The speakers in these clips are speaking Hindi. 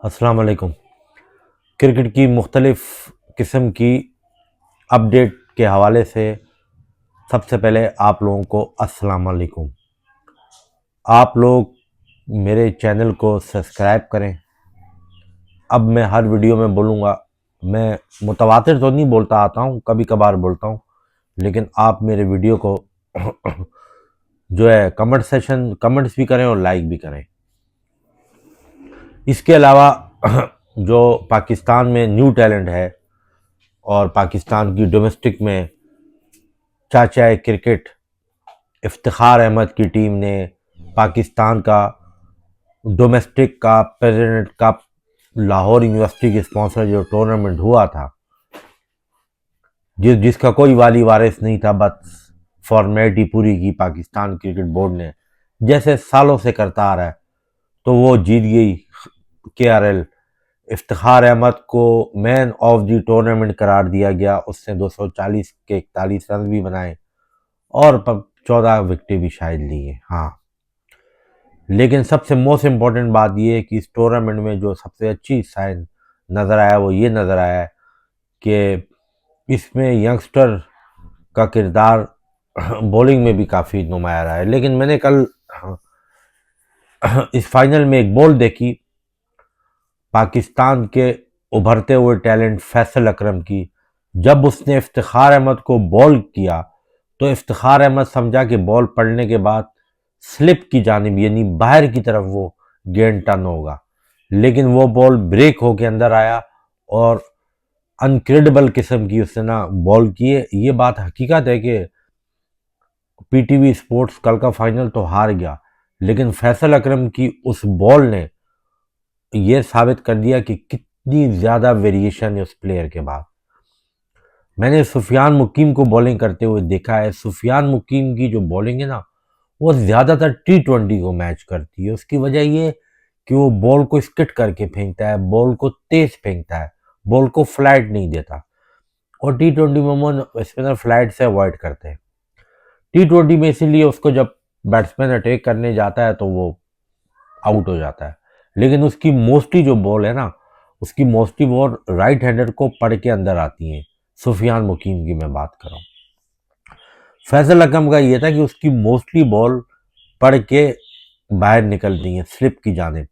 अस्सलाम वालेकुम। क्रिकेट की मुख्तलिफ़ किस्म की अपडेट के हवाले से सबसे पहले आप लोगों को अस्सलाम वालेकुम। आप लोग मेरे चैनल को सब्सक्राइब करें। अब मैं हर वीडियो में बोलूँगा, मैं मुतवातिर तो नहीं बोलता आता हूँ, कभी कभार बोलता हूँ, लेकिन आप मेरे वीडियो को जो है कमेंट्स भी करें और लाइक भी करें। इसके अलावा जो पाकिस्तान में न्यू टैलेंट है और पाकिस्तान की डोमेस्टिक में चाचा क्रिकेट इफ्तिखार अहमद की टीम ने पाकिस्तान का डोमेस्टिक का प्रेसिडेंट कप लाहौर यूनिवर्सिटी के स्पॉन्सर जो टूर्नामेंट हुआ था, जिसका कोई वाली वारिस नहीं था, बस फॉर्मेलिटी पूरी की पाकिस्तान क्रिकेट बोर्ड ने जैसे सालों से करता आ रहा है, तो वो जीत गई। KRL इफ्तिखार अहमद को मैन ऑफ द टूर्नामेंट करार दिया गया। उसने 240 के 41 रन भी बनाए और 14 विकेटें भी शायद ली है। हाँ, लेकिन सबसे मोस्ट इम्पॉर्टेंट बात यह है कि इस टूर्नामेंट में जो सबसे अच्छी साइन नज़र आया वो ये नज़र आया कि इसमें यंगस्टर का किरदार बॉलिंग में भी काफ़ी नुमाया रहा है। लेकिन मैंने कल इस फाइनल में एक बॉल देखी पाकिस्तान के उभरते हुए टैलेंट फैसल अकरम की। जब उसने इफ्तिखार अहमद को बॉल किया तो इफ्तिखार अहमद समझा कि बॉल पड़ने के बाद स्लिप की जानिब यानी बाहर की तरफ वो गेंद टर्न होगा, लेकिन वो बॉल ब्रेक होके अंदर आया और अनक्रेडिबल किस्म की उसने ना बॉल किए। ये बात हकीकत है कि PTV स्पोर्ट्स कल का फाइनल तो हार गया, लेकिन फैसल अकरम की उस बॉल ने ये साबित कर दिया कि कितनी ज़्यादा वेरिएशन है उस प्लेयर के बाद। मैंने सुफियान मुकीम को बॉलिंग करते हुए देखा है। सुफियान मुकीम की जो बॉलिंग है ना, वो ज़्यादातर T20 को मैच करती है। उसकी वजह ये कि वो बॉल को स्किट करके फेंकता है, बॉल को तेज फेंकता है, बॉल को फ्लैट नहीं देता। और T20 में स्पिनर फ्लैट से अवॉइड करते हैं। T20 में इसीलिए उसको जब बैट्समैन अटैक करने जाता है तो वो आउट हो जाता है। लेकिन उसकी मोस्टली जो बॉल है ना, उसकी मोस्टली बॉल राइट हैंडर को पढ़ के अंदर आती हैं। सुफियान मुकीम की मैं बात कर रहा हूँ। फैसल अकरम का ये था कि उसकी मोस्टली बॉल पढ़ के बाहर निकलती हैं स्लिप की जानिब,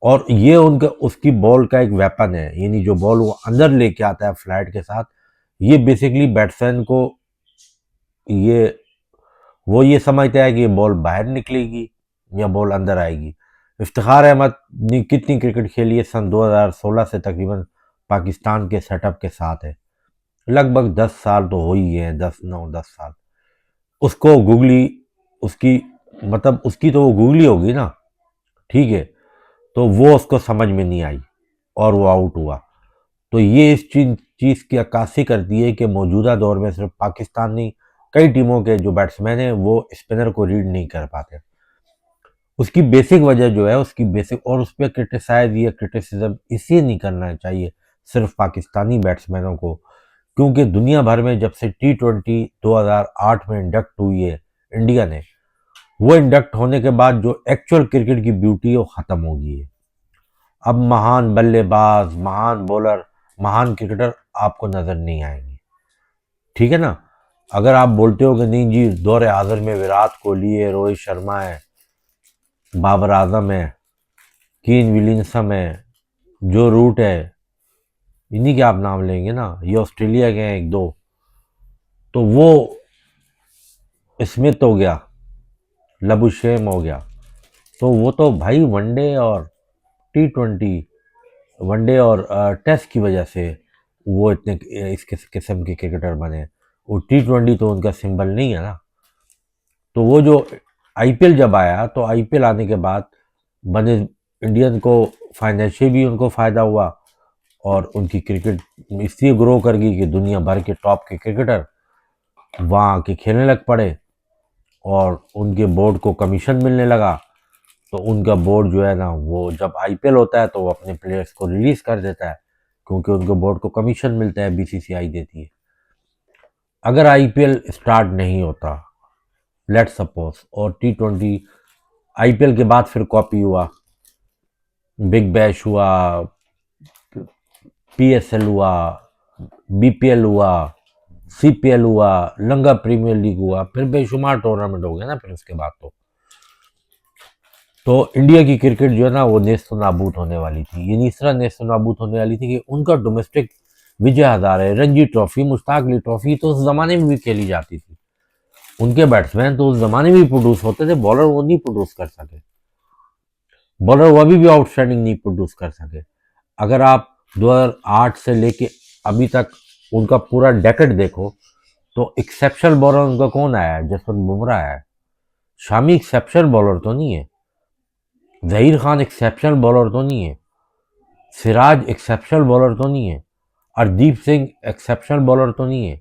और ये उनका उसकी बॉल का एक वेपन है। यानी जो बॉल वो अंदर लेके आता है फ्लैट के साथ, ये बेसिकली बैट्समैन को ये वो ये समझता है कि ये बॉल बाहर निकलेगी या बॉल अंदर आएगी। इफ्तिखार अहमद ने कितनी क्रिकेट खेली है, सन 2016 से तकरीबन पाकिस्तान के सेटअप के साथ है, लगभग 10 साल तो हो ही गए, 10 साल। उसको गूगली उसकी मतलब उसकी तो वो गूगली होगी ना, ठीक है, तो वो उसको समझ में नहीं आई और वो आउट हुआ। तो ये इस चीज़ की अक्कासी करती है कि मौजूदा दौर में सिर्फ पाकिस्तान नहीं, कई टीमों के जो बैट्समैन हैं वो स्पिनर को रीड नहीं कर पाते। उसकी बेसिक वजह जो है, उसकी बेसिक, और उस पर क्रिटिसाइज या क्रिटिसिज्म इसलिए नहीं करना चाहिए सिर्फ पाकिस्तानी बैट्समैनों को, क्योंकि दुनिया भर में जब से T20 2008 में इंडक्ट हुई है इंडिया ने, वो इंडक्ट होने के बाद जो एक्चुअल क्रिकेट की ब्यूटी है वो ख़त्म हो गई है। अब महान बल्लेबाज, महान बॉलर, महान क्रिकेटर आपको नज़र नहीं आएंगे, ठीक है ना। अगर आप बोलते हो कि नहीं जी, दौर हाजिर में विराट कोहली है, रोहित शर्मा है, बाबर आजम है, कीन विलियमसन है, जो रूट है, इन्हीं के आप नाम लेंगे ना, ये ऑस्ट्रेलिया के हैं एक दो, तो वो स्मिथ हो गया, लबुशेम हो गया, तो वो तो भाई वनडे और T20, वनडे और टेस्ट की वजह से वो इतने इस किस्म के क्रिकेटर बने। वो T20 तो उनका सिंबल नहीं है ना। तो वो जो IPL जब आया, तो IPL आने के बाद बने इंडियन को फाइनेंशियल भी उनको फ़ायदा हुआ और उनकी क्रिकेट इसलिए ग्रो कर गई कि दुनिया भर के टॉप के क्रिकेटर वहाँ आके खेलने लग पड़े और उनके बोर्ड को कमीशन मिलने लगा। तो उनका बोर्ड जो है ना, वो जब IPL होता है तो वो अपने प्लेयर्स को रिलीज़ कर देता है, क्योंकि उनको बोर्ड को कमीशन मिलता है, BCCI देती है। अगर IPL स्टार्ट नहीं होता, लेट्स सपोज, और T20 IPL के बाद फिर कॉपी हुआ, बिग बैश हुआ, पीएसएल हुआ, बीपीएल हुआ, सीपीएल हुआ, लंगा प्रीमियर लीग हुआ, फिर बेशुमार टूर्नामेंट हो गया ना फिर उसके बाद। तो इंडिया की क्रिकेट जो है ना वो नेस्त नाबूद होने वाली थी। ये इस तरह नेस्त नाबूद होने वाली थी कि उनका domestic Vijay Hazare, Ranji trophy, Mushtaq Ali trophy तो उस जमाने में भी खेली जाती थी। उनके बैट्समैन तो उस जमाने में भी प्रोड्यूस होते थे, बॉलर वो नहीं प्रोड्यूस कर सके। बॉलर वो अभी भी आउटस्टैंडिंग नहीं प्रोड्यूस कर सके। अगर आप 2008 से लेके अभी तक उनका पूरा डेकेड देखो तो एक्सेप्शनल बॉलर उनका कौन आया है? जसवंत बुमराह आया है। शामी एक्सेप्शनल बॉलर तो नहीं है, जहीर खान एक्सेप्शनल बॉलर तो नहीं है, सिराज एक्सेप्शनल बॉलर तो नहीं है, हरदीप सिंह एक्सेप्शनल बॉलर तो नहीं है।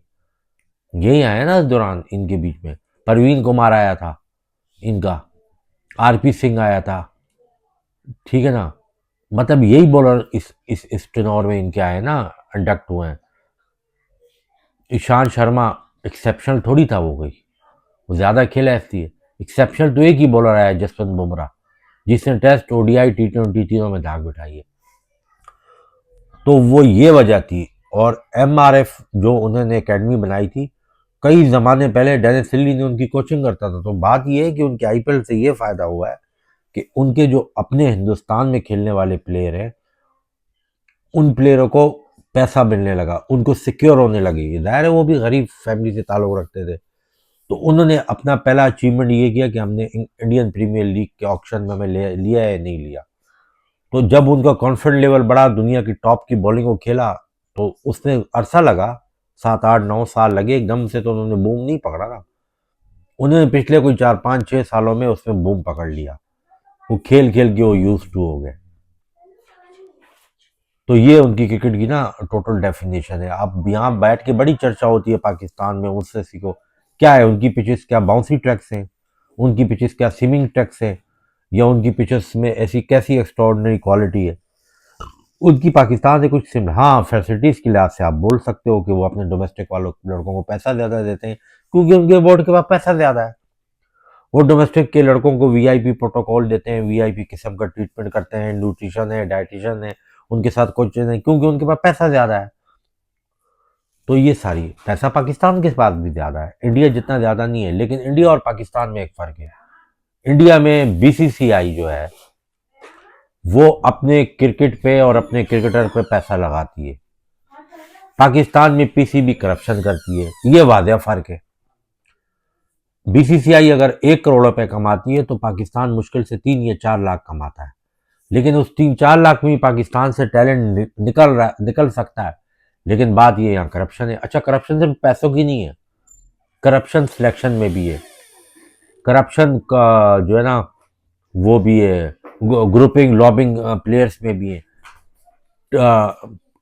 यही आया ना इस दौरान इनके बीच में। परवीन कुमार आया था इनका, आरपी सिंह आया था, ठीक है ना। मतलब यही बॉलर इस टेनोर में इनके आए ना, इंडक्ट हुए हैं। ईशांत शर्मा एक्सेप्शनल थोड़ी था वो कोई, वो ज़्यादा खेला ऐसी है। एक्सेप्शनल तो एक ही बॉलर आया, जसवंत बुमराह, जिसने टेस्ट, ओडीआई, टी20 तीनों में धाक बिठाई है। तो वो ये वजह थी। और एमआरएफ जो उन्होंने एकेडमी बनाई थी कई ज़माने पहले, डेनिस हिल्ली ने उनकी कोचिंग करता था। तो बात ये है कि उनके आईपीएल से ये फ़ायदा हुआ है कि उनके जो अपने हिंदुस्तान में खेलने वाले प्लेयर हैं उन प्लेयरों को पैसा मिलने लगा, उनको सिक्योर होने लगे। ज़ाहिर है वो भी गरीब फैमिली से ताल्लुक़ रखते थे। तो उन्होंने अपना पहला अचीवमेंट ये किया कि हमने इंडियन प्रीमियर लीग के ऑक्शन में हमें लिया है, नहीं लिया। तो जब उनका कॉन्फिडेंस लेवल बढ़ा, दुनिया की टॉप की बॉलिंग को खेला, तो उसने अरसा लगा, 7 8 9 साल लगे, एकदम से तो उन्होंने बूम नहीं पकड़ा ना। उन्होंने पिछले कोई 4 5 6 सालों में उसने बूम पकड़ लिया। वो खेल खेल के वो यूज टू हो गए। तो ये उनकी क्रिकेट की ना टोटल डेफिनेशन है। अब यहाँ बैठ के बड़ी चर्चा होती है पाकिस्तान में, उससे सीखो। क्या है उनकी पिचेस? क्या बाउंसी ट्रैक्स हैं उनकी पिचेस? क्या स्विमिंग ट्रैक्स हैं? या उनकी पिचेस में ऐसी कैसी एक्स्ट्रॉर्डनरी क्वालिटी है उनकी पाकिस्तान से कुछ सिम? हाँ, फैसिलिटीज़ के लिहाज से आप बोल सकते हो कि वो अपने डोमेस्टिक वालों लड़कों को पैसा ज़्यादा देते हैं, क्योंकि उनके बोर्ड के पास पैसा ज़्यादा है। वो डोमेस्टिक के लड़कों को वीआईपी प्रोटोकॉल देते हैं, वीआईपी किस्म का ट्रीटमेंट करते हैं, न्यूट्रिशन है, डाइटिशियन है, उनके साथ कोचेज हैं, क्योंकि उनके पास पैसा ज़्यादा है। तो ये सारी पैसा पाकिस्तान के पास भी ज़्यादा है, इंडिया जितना ज़्यादा नहीं है। लेकिन इंडिया और पाकिस्तान में एक फ़र्क है। इंडिया में बीसीसीआई जो है वो अपने क्रिकेट पे और अपने क्रिकेटर पे पैसा लगाती है। पाकिस्तान में पीसीबी करप्शन करती है, ये वाज़ेह फ़र्क है। बीसीसीआई अगर 1 करोड़ रुपए कमाती है तो पाकिस्तान मुश्किल से 3 या 4 लाख कमाता है। लेकिन उस 3 4 लाख में पाकिस्तान से टैलेंट निकल सकता है। लेकिन बात ये यहाँ करप्शन है। अच्छा, करप्शन सिर्फ पैसों की नहीं है, करप्शन सिलेक्शन में भी है। करप्शन का जो है ना वो भी है, ग्रुपिंग लॉबिंग प्लेयर्स में भी है।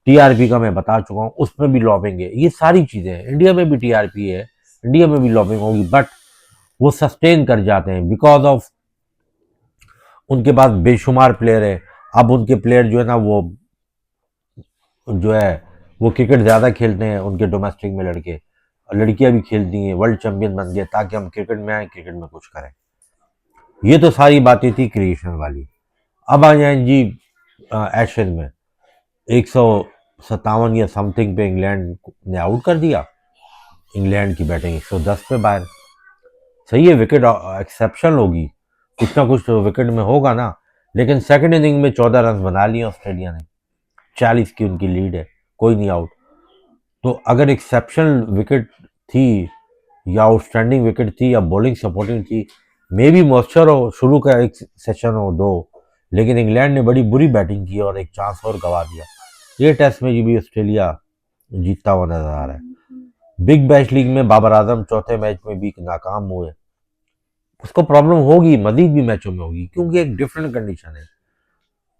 टीआरपी का मैं बता चुका हूँ, उसमें भी लॉबिंग है। ये सारी चीज़ें हैं। इंडिया में भी टीआरपी है, इंडिया में भी लॉबिंग होगी, बट वो सस्टेन कर जाते हैं बिकॉज ऑफ उनके पास बेशुमार प्लेयर है। अब उनके प्लेयर जो है ना वो जो है वो क्रिकेट ज़्यादा खेलते हैं, उनके डोमेस्टिक में लड़के, लड़कियां भी खेलती हैं, वर्ल्ड चैंपियन बन गए, ताकि हम क्रिकेट में आए, क्रिकेट में कुछ करें। ये तो सारी बातें थी क्रिएशन वाली। अब आ जाए जी एशेज में। 157 या समथिंग पे इंग्लैंड ने आउट कर दिया। इंग्लैंड की बैटिंग 110 पे बाहर। सही है, विकेट एक्सेप्शनल होगी, कुछ ना कुछ तो विकेट में होगा ना। लेकिन सेकंड इनिंग में 14 रन बना लिए ऑस्ट्रेलिया ने, 40 की उनकी लीड है, कोई नहीं आउट। तो अगर एक्सेप्शनल विकेट थी या आउटस्टैंडिंग विकेट थी या बॉलिंग सपोर्टिंग थी, मे बी मॉइस्चर हो, शुरू का एक सेशन हो दो, लेकिन इंग्लैंड ने बड़ी बुरी बैटिंग की और एक चांस और गंवा दिया। ये टेस्ट में भी ऑस्ट्रेलिया जीतता हुआ नजर आ रहा है। बिग बैश लीग में बाबर आजम चौथे मैच में भी नाकाम हुए। उसको प्रॉब्लम होगी, मजीद भी मैचों में होगी, क्योंकि एक डिफरेंट कंडीशन है।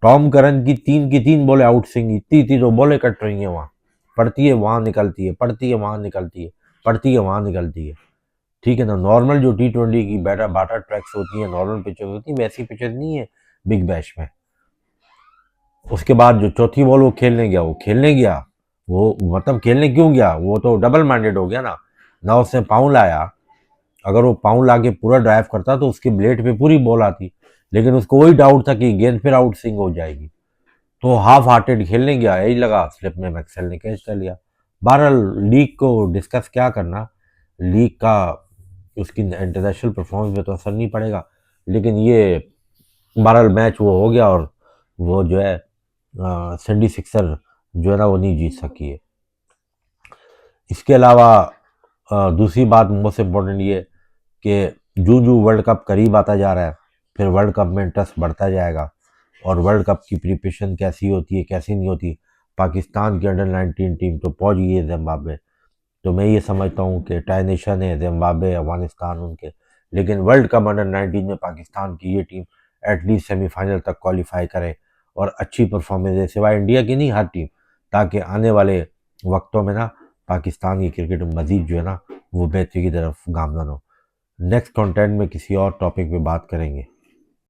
टॉम करन की तीन बॉलें आउट सिंग, इतनी इतनी तो बॉलें कट रही हैं, वहाँ पड़ती है, वहाँ निकलती है, पड़ती है, वहाँ निकलती है, पड़ती है, वहाँ निकलती है। ठीक है ना। नॉर्मल जो टी20 की बाटा ट्रैक्स होती है, नॉर्मल पिचेस होती है, वैसी पिचेस नहीं है बिग बैश में। उसके बाद जो चौथी बॉल वो खेलने गया, वो मतलब खेलने क्यों गया? वो तो डबल माइंडेड हो गया ना। ना उसने पाउं लाया, अगर वो पाउं ला के पूरा ड्राइव करता तो उसकी ब्लेड पे पूरी बॉल आती, लेकिन उसको वही डाउट था कि गेंद फिर आउट स्विंग हो जाएगी, तो हाफ हार्टेड खेलने गया, यही लगा स्लिप में मैक्सवेल ने कैच कर लिया। बहरहाल लीग को डिस्कस क्या करना, लीग का उसकी इंटरनेशनल परफॉर्मेंस में तो असर नहीं पड़ेगा, लेकिन ये बहरहाल मैच वो हो गया और वो जो है सिडनी सिक्सर जो है ना वो नहीं जीत सकी है। इसके अलावा दूसरी बात मोस्ट इम्पोर्टेंट ये कि जूं जूं वर्ल्ड कप करीब आता जा रहा है, फिर वर्ल्ड कप में इंटरेस्ट बढ़ता जाएगा, और वर्ल्ड कप की प्रिपरेशन कैसी होती है कैसी नहीं होती। पाकिस्तान की अंडर 19 टीम तो पहुंच गई है जिम्बाब्वे, तो मैं ये समझता हूँ कि टाई नेशन है जिम्बाब्वे अफगानिस्तान उनके, लेकिन वर्ल्ड कप अंडर 19 में पाकिस्तान की ये टीम एटलीस्ट सेमीफाइनल तक क्वालिफाई करे और अच्छी परफॉर्मेंस दे, सिवाय इंडिया की नहीं हर टीम, ताकि आने वाले वक्तों में ना पाकिस्तान की क्रिकेट मजीद जो है ना वो बेहतरी की तरफ गामजन हो। नेक्स्ट कंटेंट में किसी और टॉपिक पे बात करेंगे।